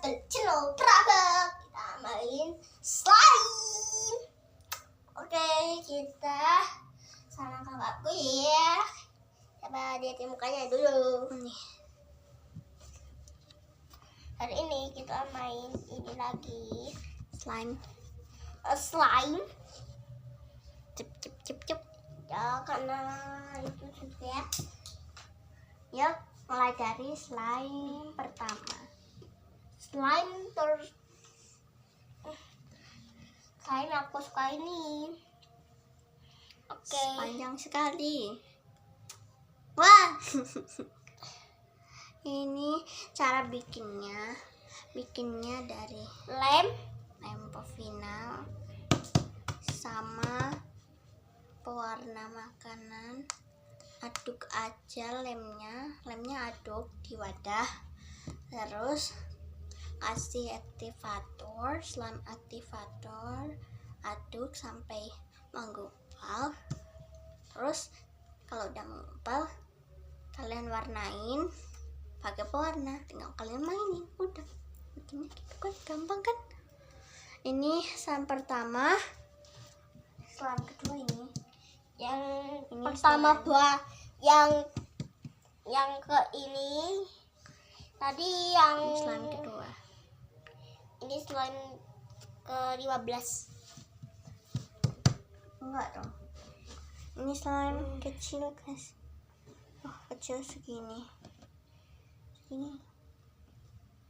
ke channel Praga. Kita main slime. Oke, kita sama kakakku ya. Coba lihat mukanya dulu. Nih. Hari ini kita main ini lagi. Slime. Slime. Cep. Ya, karena itu juga. Yuk, mulai dari slime pertama. Slime aku suka ini. Oke. Panjang sekali. Wah. Ini cara bikinnya dari Lem final sama pewarna makanan. Aduk aja lemnya aduk di wadah, terus kasih slime aktivator, aduk sampai menggumpal. Terus kalau udah menggumpal, kalian warnain pakai pewarna, tinggal kalian mainin, udah bikinnya gitu kan, gampang kan. Ini slime pertama. Slime kedua ini pertama buah yang ke ini tadi yang ini slime kedua. Ini slime ke 15. Enggak dong, ini slime kecil guys. Oh, kecil segini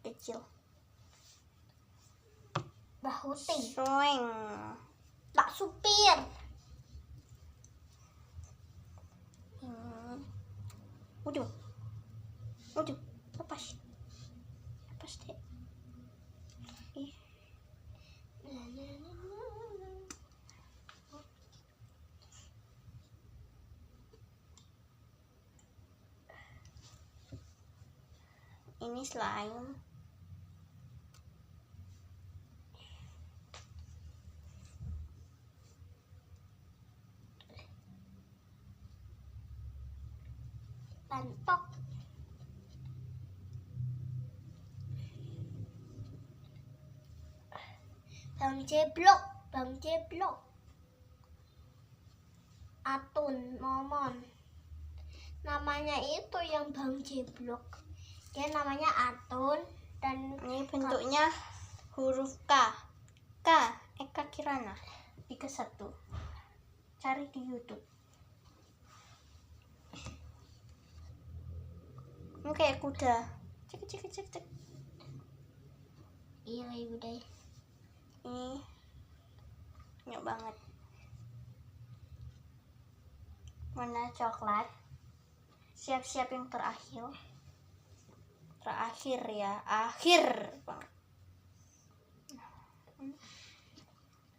kecil. Bahuting Swing. Pak Supir. Waduh, lepas deh. Ih. Ini slime. Pantok. Bang Jeblok. Atun Momon. Namanya itu yang Bang Jeblok. Dia namanya Atun dan Ini bentuknya huruf K. Eka Kirana 31. Cari di YouTube. Ini kayak kuda. Cek. iya ibu deh. Ini nyok banget. Warna coklat. Siap-siap yang terakhir ya, akhir banget.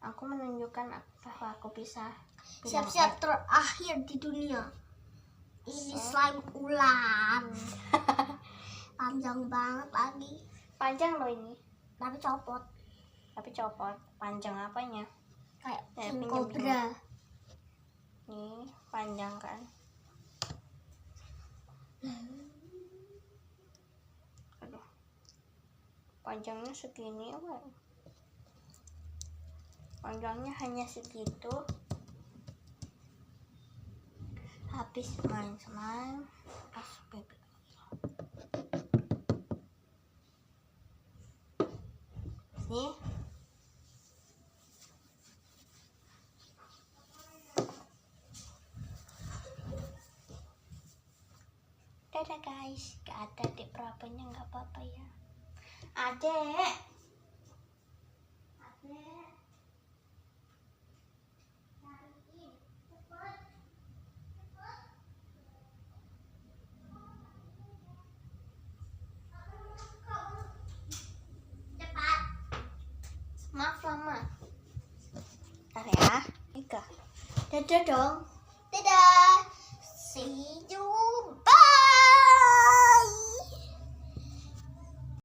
Aku menunjukkan bahwa aku bisa Siap-siap terakhir di dunia. Ini slime ular. Panjang banget lagi. Panjang loh ini. Tapi copot. Panjang apanya? Kayak King Cobra. Nih, panjang kan? Aduh. Panjangnya segini, panjangnya hanya segitu. Habis main slime, nih. Dadah guys, gak ada adik berapanya, nggak apa-apa ya. Adek. Maaf lama. Bentar ya. Ika. Dadah dong. Dadah. See you